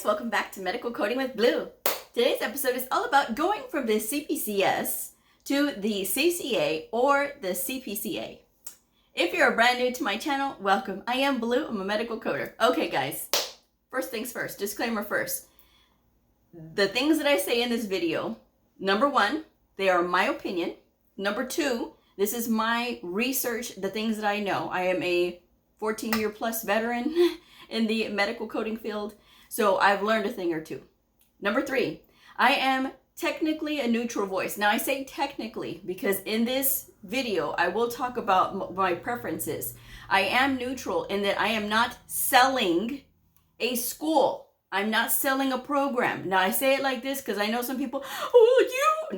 guys, welcome back to Medical Coding with Blue. Today's episode is all about going from the CPCS to the CCA or the CPC-A. If you're brand new to my channel, welcome. I am Blue, I'm a medical coder. Okay guys, first things first, disclaimer first. The things that I say in this video, number one, they are my opinion. Number two, this is my research, the things that I know. I am a 14-year plus veteran in the medical coding field, so I've learned a thing or two. Number three, I am technically a neutral voice. Now I say technically because in this video I will talk about my preferences. I am neutral in that I am not selling a school. I'm not selling a program. Now I say it like this because I know some people,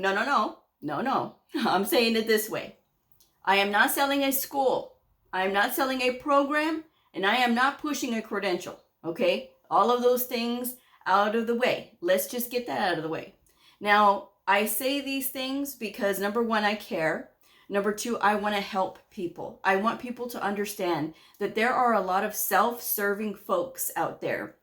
no. I'm saying it this way. I am not selling a school. I am not selling a program, and I am not pushing a credential, okay? All of those things out of the way. Let's just get that out of the way. Now, I say these things because number one, I care. Number two, I want to help people. I want people to understand that there are a lot of self-serving folks out there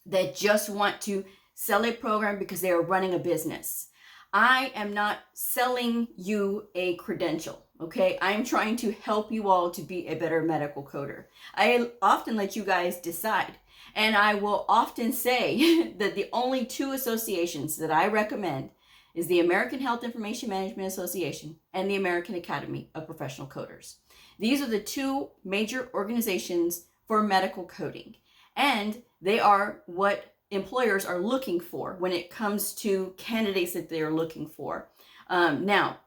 that just want to sell a program because they are running a business. I am not selling you a credential, okay? I'm trying to help you all to be a better medical coder. I often let you guys decide, and I will often say that the only two associations that I recommend is the American Health Information Management Association and the American Academy of Professional Coders. These are the two major organizations for medical coding, and they are what employers are looking for when it comes to candidates that they are looking for. Now,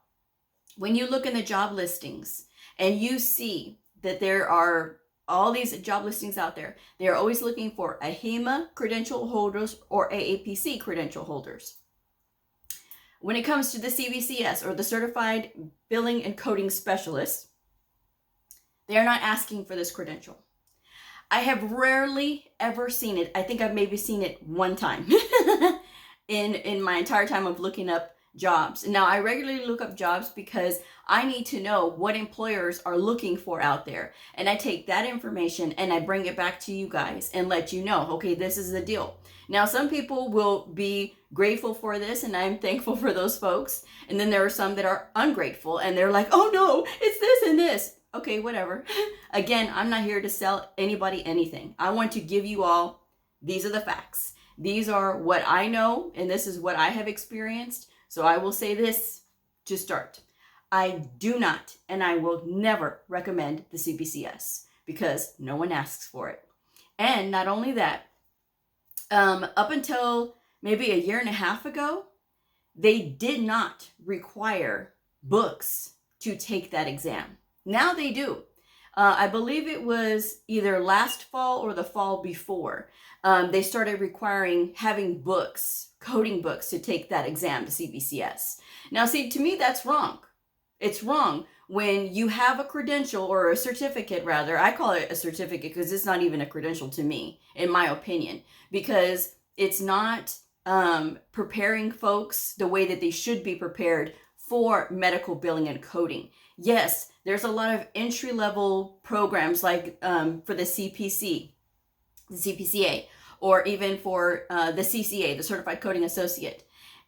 when you look in the job listings and you see that there are all these job listings out there, they are always looking for a HEMA credential holders or AAPC credential holders. When it comes to the CBCS or the Certified Billing and Coding Specialist, they are not asking for this credential. I have rarely ever seen it. I think I've maybe seen it one time in my entire time of looking up jobs. Now, I regularly look up jobs because I need to know what employers are looking for out there. And I take that information and I bring it back to you guys and let you know, okay, this is the deal. Now, some people will be grateful for this, and I'm thankful for those folks. And then there are some that are ungrateful and they're like, oh no, it's this and this. Okay, whatever. Again, I'm not here to sell anybody anything. I want to give you all, these are the facts. These are what I know, and this is what I have experienced. So I will say this to start. I do not, and I will never recommend the CBCS because no one asks for it. And not only that, up until maybe a year and a half ago, they did not require books to take that exam. Now they do. I believe it was either last fall or the fall before. They started requiring having books, coding books, to take that exam, the CBCS. Now, see, to me, that's wrong. It's wrong when you have a credential or a certificate, rather. I call it a certificate because it's not even a credential to me, in my opinion, because it's not preparing folks the way that they should be prepared for medical billing and coding. Yes, there's a lot of entry-level programs like for the CPC, the CPC-A, or even for the CCA, the Certified Coding Associate.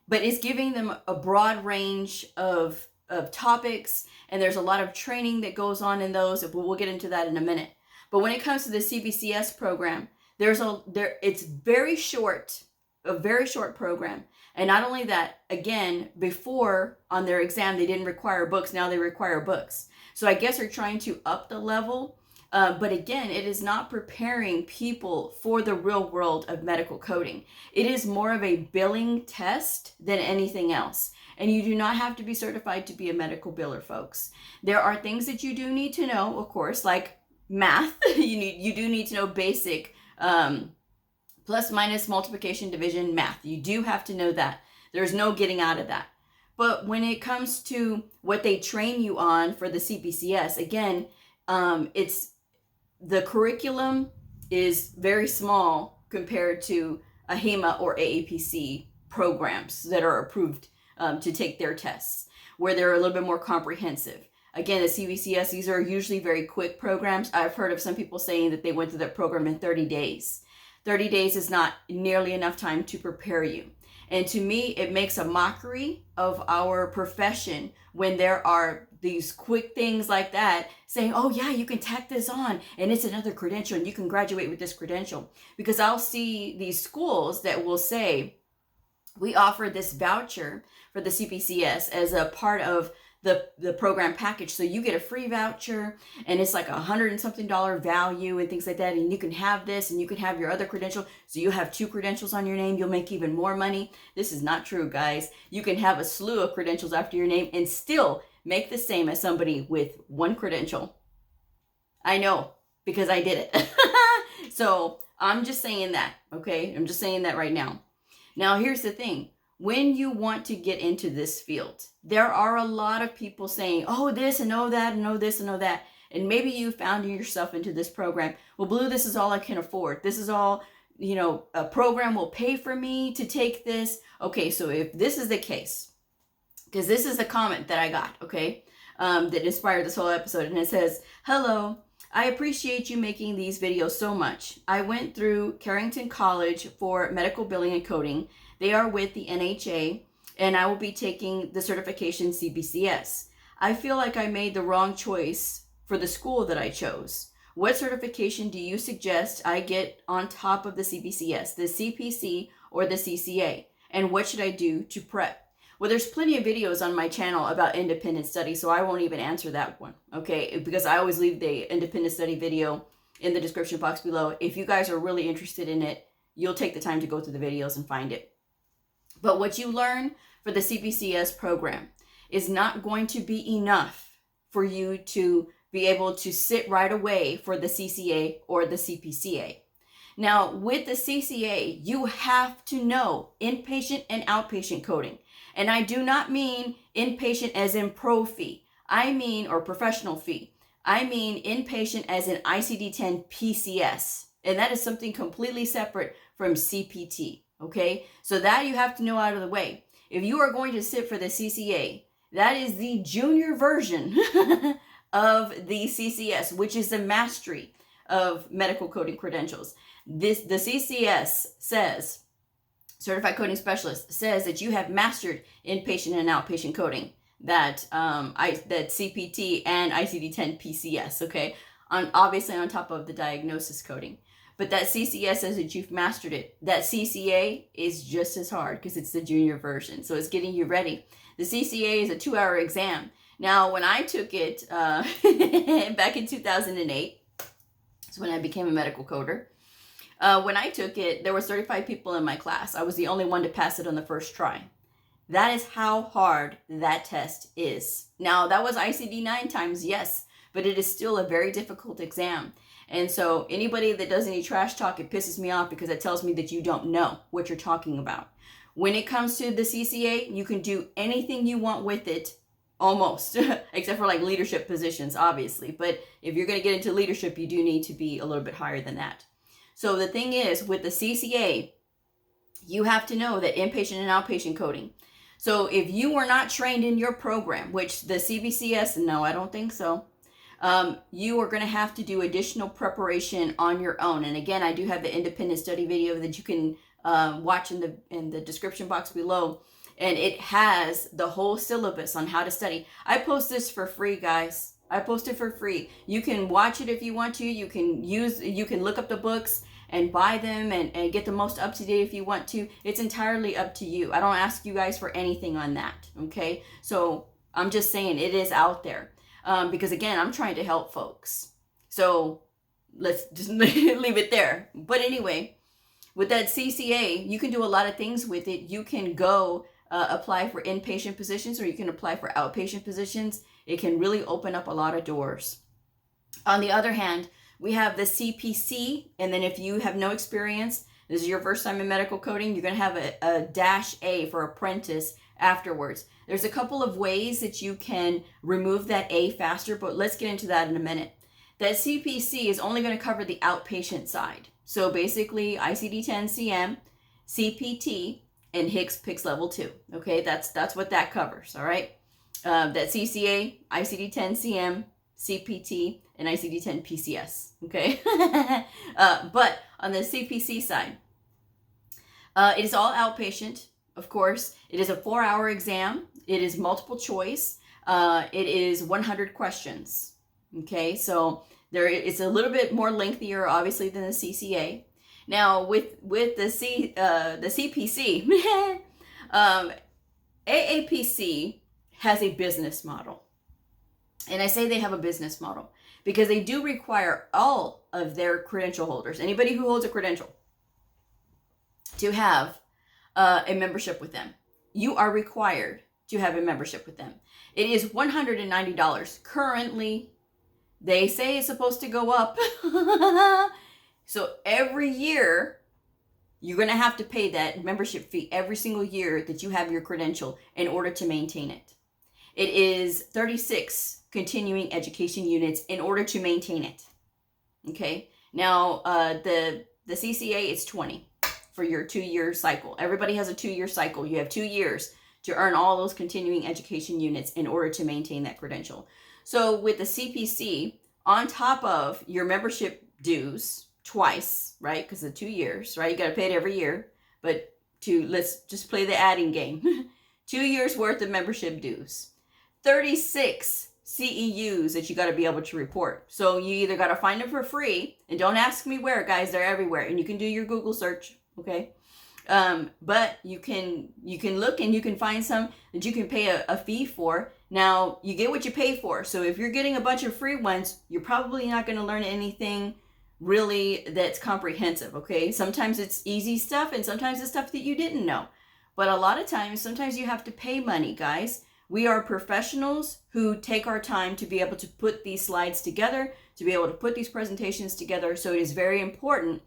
But it's giving them a broad range of topics, and there's a lot of training that goes on in those. We'll get into that in a minute. But when it comes to the CBCS program, it's very short, a very short program. And not only that, again, before on their exam, they didn't require books. Now they require books. So I guess they're trying to up the level. But again, it is not preparing people for the real world of medical coding. It is more of a billing test than anything else. And you do not have to be certified to be a medical biller, folks. There are things that you do need to know, of course, like math. You do need to know basic plus, minus, multiplication, division, math. You do have to know that. There's no getting out of that. But when it comes to what they train you on for the CPCS, again, it's the curriculum is very small compared to a HEMA or AAPC programs that are approved to take their tests, where they're a little bit more comprehensive. Again, the CBCS, these are usually very quick programs. I've heard of some people saying that they went through that program in 30 days. 30 days is not nearly enough time to prepare you. And to me, it makes a mockery of our profession when there are these quick things like that saying, oh yeah, you can tack this on and it's another credential and you can graduate with this credential. Because I'll see these schools that will say, we offer this voucher for the CPCS as a part of the program package. So you get a free voucher and it's like $100 and something value and things like that. And you can have this and you can have your other credential. So you have 2 credentials on your name. You'll make even more money. This is not true, guys. You can have a slew of credentials after your name and still make the same as somebody with 1 credential. I know, because I did it. So I'm just saying that, okay? I'm just saying that right now. Now, here's the thing. When you want to get into this field, there are a lot of people saying, oh, this and oh, that, and oh, this and oh, that. And maybe you found yourself into this program. Well, Bleu, this is all I can afford. This is all, a program will pay for me to take this. Okay, so if this is the case, because this is the comment that I got, okay, that inspired this whole episode. And it says, hello, I appreciate you making these videos so much. I went through Carrington College for medical billing and coding. They are with the NHA, and I will be taking the certification CBCS. I feel like I made the wrong choice for the school that I chose. What certification do you suggest I get on top of the CBCS, the CPC or the CCA? And what should I do to prep? Well, there's plenty of videos on my channel about independent study, so I won't even answer that one, okay? Because I always leave the independent study video in the description box below. If you guys are really interested in it, you'll take the time to go through the videos and find it. But what you learn for the CBCS program is not going to be enough for you to be able to sit right away for the CCA or the CPC-A. Now, with the CCA, you have to know inpatient and outpatient coding. And I do not mean inpatient as in pro fee. I mean, or professional fee. I mean inpatient as in ICD-10 PCS. And that is something completely separate from CPT. Okay, so that you have to know out of the way. If you are going to sit for the CCA, that is the junior version of the CCS, which is the mastery of medical coding credentials. The CCS says, Certified Coding Specialist, says that you have mastered inpatient and outpatient coding. That that CPT and ICD-10 PCS. Okay, obviously on top of the diagnosis coding. But that CCS says that you've mastered it. That CCA is just as hard because it's the junior version. So it's getting you ready. The CCA is a 2-hour exam. Now, when I took it back in 2008, that's when I became a medical coder. When I took it, there were 35 people in my class. I was the only one to pass it on the first try. That is how hard that test is. Now, that was ICD-9 times, yes, but it is still a very difficult exam. And so anybody that does any trash talk, it pisses me off because it tells me that you don't know what you're talking about. When it comes to the CCA, you can do anything you want with it, almost, except for like leadership positions, obviously. But if you're going to get into leadership, you do need to be a little bit higher than that. So the thing is, with the CCA, you have to know that inpatient and outpatient coding. So if you were not trained in your program, which the CBCS, no, I don't think so. You are going to have to do additional preparation on your own. And again, I do have the independent study video that you can watch in the description box below. And it has the whole syllabus on how to study. I post this for free, guys. I post it for free. You can watch it if you want to. You can look up the books and buy them and get the most up to date if you want to. It's entirely up to you. I don't ask you guys for anything on that. Okay. So I'm just saying it is out there. Because again, I'm trying to help folks. So let's just leave it there. But anyway, with that CCA, you can do a lot of things with it. You can go apply for inpatient positions or you can apply for outpatient positions. It can really open up a lot of doors. On the other hand, we have the CPC. And then if you have no experience, this is your first time in medical coding, you're going to have a -A for Apprentice afterwards. There's a couple of ways that you can remove that A faster, but let's get into that in a minute. That CPC is only going to cover the outpatient side. So basically ICD-10 CM, CPT, and HCPCS level 2. Okay, that's what that covers, all right? That CCA, ICD-10 CM, CPT, and ICD-10 PCS, okay? But on the CPC side. It is all outpatient, of course. It is a 4-hour exam. It is multiple choice. It is 100 questions. Okay, so it's a little bit more lengthier, obviously, than the CCA. Now, with the CPC, AAPC has a business model. And I say they have a business model because they do require all of their credential holders, anybody who holds a credential, to have a membership with them. You are required to have a membership with them. It is $190. Currently, they say it's supposed to go up. So every year, you're going to have to pay that membership fee every single year that you have your credential in order to maintain it. It is 36 continuing education units in order to maintain it. Okay. Now, the CCA is 20 for your 2-year cycle. Everybody has a 2-year cycle. You have 2 years to earn all those continuing education units in order to maintain that credential. So with the CPC, on top of your membership dues twice, right? Because of 2 years, right? You got to pay it every year. But let's just play the adding game. 2 years worth of membership dues. 36 CEUs that you got to be able to report. So you either got to find them for free, and don't ask me where, guys, they're everywhere, and you can do your Google search, okay? But you can look and you can find some that you can pay a fee for. Now, you get what you pay for. So if you're getting a bunch of free ones, you're probably not going to learn anything really that's comprehensive, okay? Sometimes it's easy stuff, and sometimes it's stuff that you didn't know. But a lot of times, sometimes you have to pay money, guys. We are professionals who take our time to be able to put these slides together, to be able to put these presentations together. So it is very important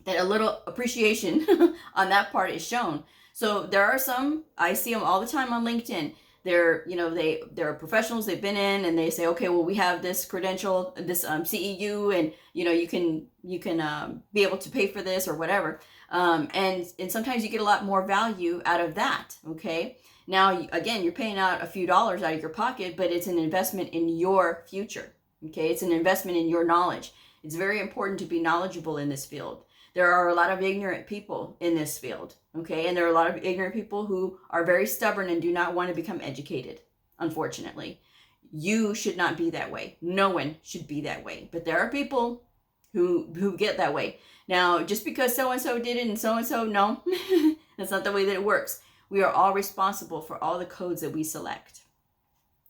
that a little appreciation on that part is shown. So there are some, I see them all the time on LinkedIn. They're professionals, they've been in, and they say, okay, well, we have this credential, this CEU, and you can be able to pay for this or whatever. And sometimes you get a lot more value out of that. Okay. Now, again, you're paying out a few dollars out of your pocket, but it's an investment in your future. Okay. It's an investment in your knowledge. It's very important to be knowledgeable in this field. There are a lot of ignorant people in this field, okay? And there are a lot of ignorant people who are very stubborn and do not want to become educated, unfortunately. You should not be that way. No one should be that way. But there are people who get that way. Now, just because so-and-so did it and so-and-so, no, that's not the way that it works. We are all responsible for all the codes that we select.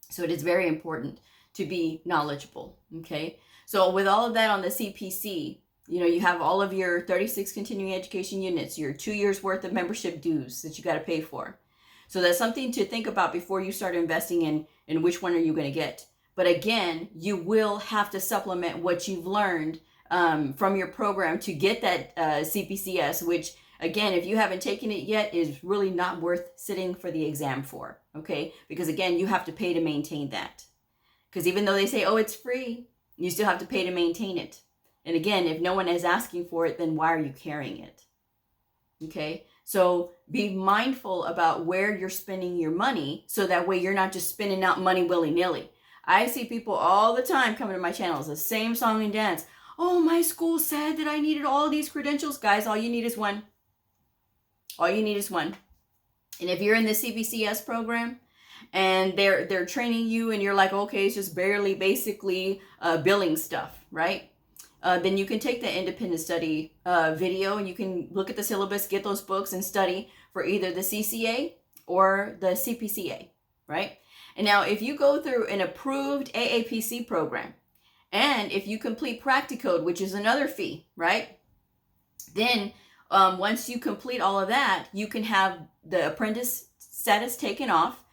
So it is very important to be knowledgeable, okay? So with all of that on the CPC, you have all of your 36 continuing education units, your 2 years worth of membership dues that you got to pay for. So that's something to think about before you start investing in which one are you going to get. But again, you will have to supplement what you've learned from your program to get that CPCS, which again, if you haven't taken it yet, is really not worth sitting for the exam for, okay? Because again, you have to pay to maintain that. Because even though they say, oh, it's free, you still have to pay to maintain it. And again, if no one is asking for it, then why are you carrying it? Okay, so be mindful about where you're spending your money so that way you're not just spending out money willy-nilly. I see people all the time coming to my channels, the same song and dance. Oh, my school said that I needed all these credentials. Guys, all you need is one. All you need is one. And if you're in the CBCS program and they're training you and you're like, okay, it's just barely basically billing stuff, right? Then you can take the independent study video and you can look at the syllabus, get those books and study for either the CCA or the CPC-A, right? And now if you go through an approved AAPC program and if you complete Practicode, which is another fee, right? Then once you complete all of that, you can have the apprentice status taken off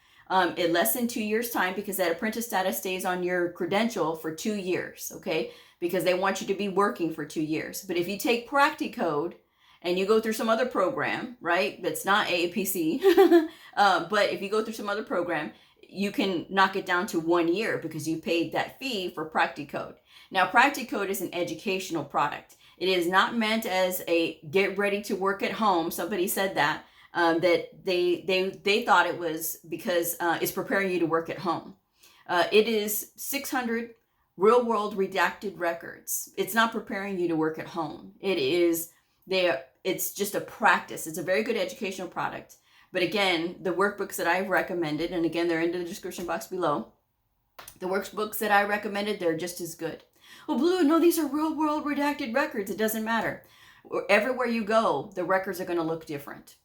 in less than 2 years' time because that apprentice status stays on your credential for 2 years, okay? Because they want you to be working for 2 years. But if you take Practicode and you go through some other program, right, that's not AAPC, but if you go through some other program, you can knock it down to 1 year because you paid that fee for Practicode. Now, Practicode is an educational product. It is not meant as a get ready to work at home. Somebody said that they thought it was because it's preparing you to work at home. It is 600 real world redacted records. It's not preparing you to work at home. It's just a practice. It's a very good educational product. But again, the workbooks that I've recommended, and again, they're in the description box below. The workbooks that I recommended, they're just as good. Well, Blue, no, these are real world redacted records. It doesn't matter. Everywhere you go, the records are going to look different.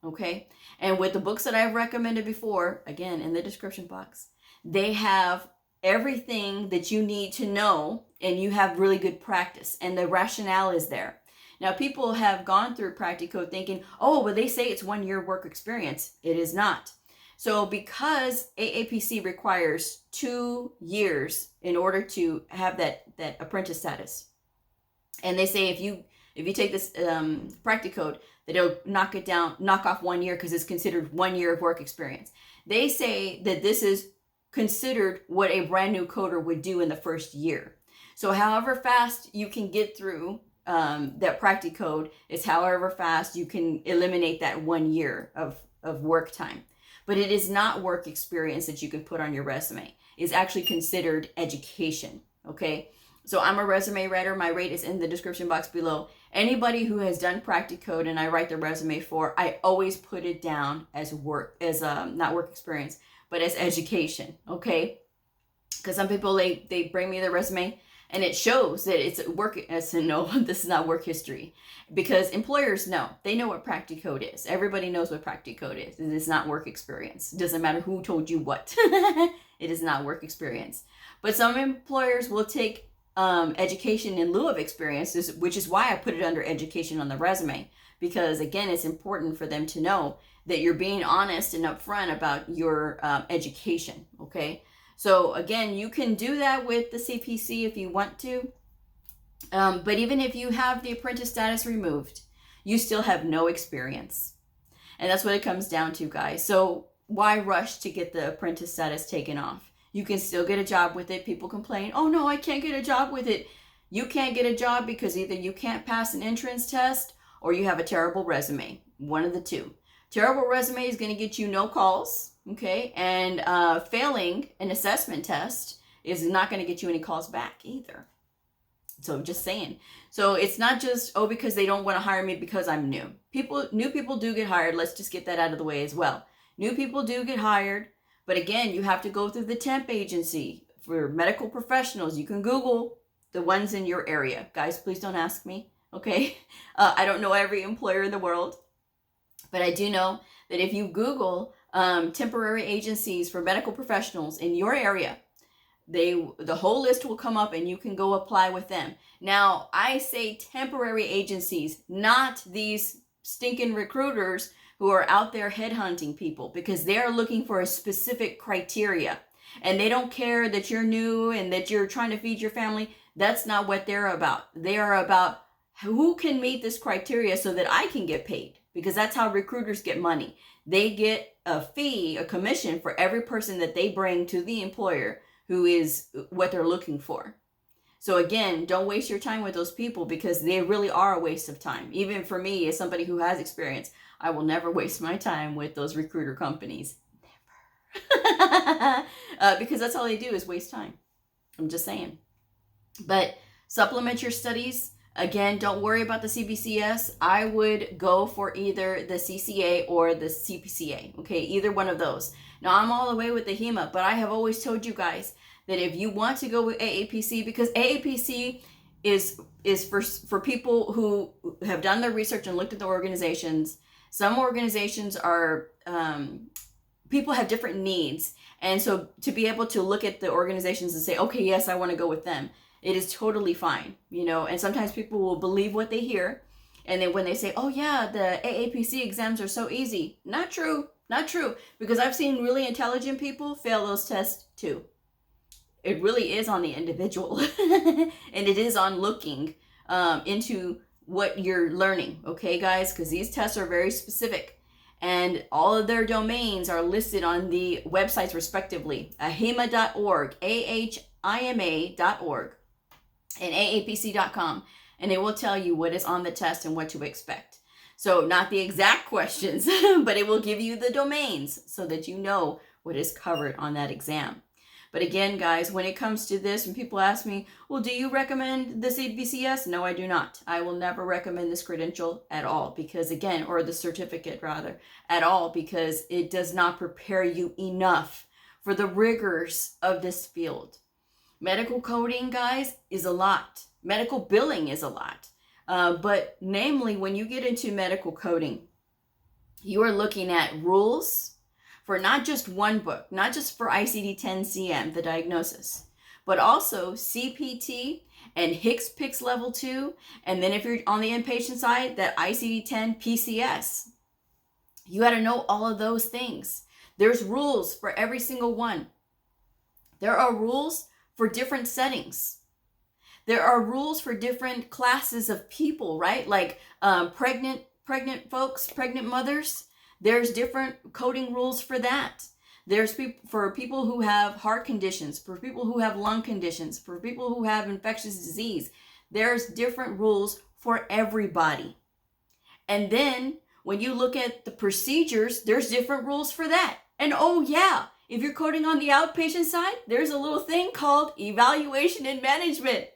Okay? And with the books that I've recommended before, again, in the description box, they have everything that you need to know, and you have really good practice, and the rationale is there. Now, people have gone through Practicode thinking, oh, well, they say it's 1 year work experience. It is not. So because AAPC requires 2 years in order to have that apprentice status, and they say if you take this Practicode, that it'll knock off 1 year because it's considered 1 year of work experience. They say that this is considered what a brand new coder would do in the first year. So however fast you can get through that Practicode is however fast you can eliminate that 1 year of work time. But it is not work experience that you can put on your resume. It's actually considered education, okay? So I'm a resume writer. My rate is in the description box below. Anybody who has done Practicode and I write the resume for, I always put it down as work, as not work experience, but as education, okay? Because some people, they bring me their resume and it shows that it's work. I said, no, this is not work history. Because employers know. They know what Practicode is. Everybody knows what Practicode is. It is not work experience. It doesn't matter who told you what. It is not work experience. But some employers will take education in lieu of experience, which is why I put it under education on the resume. Because, again, it's important for them to know that you're being honest and upfront about your education, okay? So, again, you can do that with the CPC if you want to. But even if you have the apprentice status removed, you still have no experience. And that's what it comes down to, guys. So why rush to get the apprentice status taken off? You can still get a job with it. People complain, oh no, I can't get a job with it. You can't get a job because either you can't pass an entrance test or you have a terrible resume. One of the two. Terrible resume is going to get you no calls, okay? And failing an assessment test is not going to get you any calls back either. So just saying. So it's not just, oh, because they don't want to hire me because I'm new. New people do get hired. Let's just get that out of the way as well. New people do get hired. But again, you have to go through the temp agency for medical professionals. You can Google the ones in your area. Guys, please don't ask me, okay? I don't know every employer in the world. But I do know that if you Google temporary agencies for medical professionals in your area, the whole list will come up and you can go apply with them. Now, I say temporary agencies, not these stinking recruiters who are out there headhunting people, because they're looking for a specific criteria. And they don't care that you're new and that you're trying to feed your family. That's not what they're about. They are about who can meet this criteria so that I can get paid, because that's how recruiters get money. They get a fee, a commission for every person that they bring to the employer who is what they're looking for. So again, don't waste your time with those people, because they really are a waste of time. Even for me, as somebody who has experience, I will never waste my time with those recruiter companies. Never. Because that's all they do is waste time. I'm just saying. But supplement your studies. Again, don't worry about the CBCS. I would go for either the CCA or the CPC-A. Okay, either one of those. Now, I'm all the way with the HEMA, but I have always told you guys that if you want to go with AAPC, because AAPC is for people who have done their research and looked at the organizations. Some organizations are, people have different needs. And so to be able to look at the organizations and say, okay, yes, I want to go with them, it is totally fine, you know. And sometimes people will believe what they hear. And then when they say, oh yeah, the AAPC exams are so easy. Not true. Not true. Because I've seen really intelligent people fail those tests too. It really is on the individual. And it is on looking into what you're learning. Okay, guys? Because these tests are very specific. And all of their domains are listed on the websites respectively. ahima.org, ahima.org, and aapc.com. And it will tell you what is on the test and what to expect. So not the exact questions, but it will give you the domains so that you know what is covered on that exam. But again, guys, when it comes to this, when people ask me, well, do you recommend the CBCS? No, I do not. I will never recommend this credential at all because, again, or the certificate rather, at all, because it does not prepare you enough for the rigors of this field. Medical coding, guys, is a lot. Medical billing is a lot. But namely, when you get into medical coding, you are looking at rules for not just one book, not just for ICD-10-CM, the diagnosis, but also CPT and HCPCS level 2. And then if you're on the inpatient side, that ICD-10 PCS. You got to know all of those things. There's rules for every single one. There are rules for different settings. There are rules for different classes of people, right? Like pregnant folks, pregnant mothers. There's different coding rules for that. There's for people who have heart conditions, for people who have lung conditions, for people who have infectious disease. There's different rules for everybody. And then when you look at the procedures, there's different rules for that. And oh yeah, if you're coding on the outpatient side, there's a little thing called evaluation and management.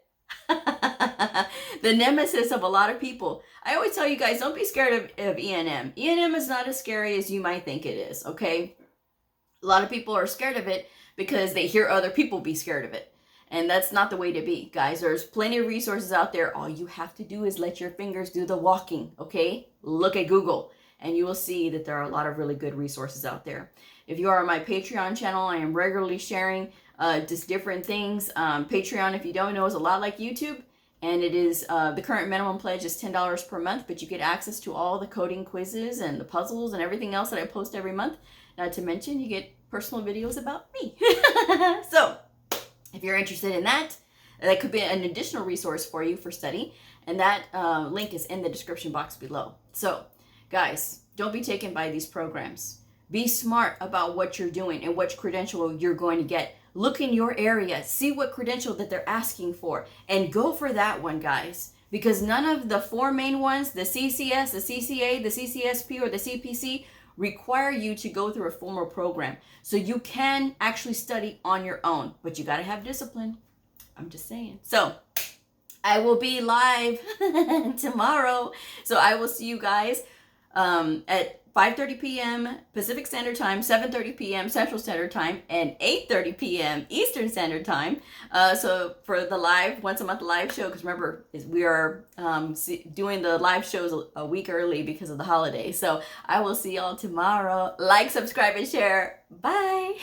The nemesis of a lot of people. I always tell you guys, don't be scared of E&M. E&M is not as scary as you might think it is, okay? A lot of people are scared of it because they hear other people be scared of it. And that's not the way to be, guys. There's plenty of resources out there. All you have to do is let your fingers do the walking, okay? Look at Google, and you will see that there are a lot of really good resources out there. If you are on my Patreon channel, I am regularly sharing just different things. Patreon, if you don't know, is a lot like YouTube. And it is, the current minimum pledge is $10 per month, but you get access to all the coding quizzes and the puzzles and everything else that I post every month. Not to mention, you get personal videos about me. So, if you're interested in that, that could be an additional resource for you for study. And that link is in the description box below. So, guys, don't be taken by these programs. Be smart about what you're doing and which credential you're going to get. Look in your area, see what credential that they're asking for, and go for that one, guys. Because none of the four main ones, the CCS, the CCA, the CCSP, or the CPC, require you to go through a formal program. So you can actually study on your own, but you got to have discipline. I'm just saying. So I will be live tomorrow. So I will see you guys at 5:30 p.m. Pacific Standard Time, 7:30 p.m. Central Standard Time, and 8:30 p.m. Eastern Standard Time. So for the live, once a month live show, because remember, we are doing the live shows a week early because of the holiday. So I will see y'all tomorrow. Like, subscribe, and share. Bye.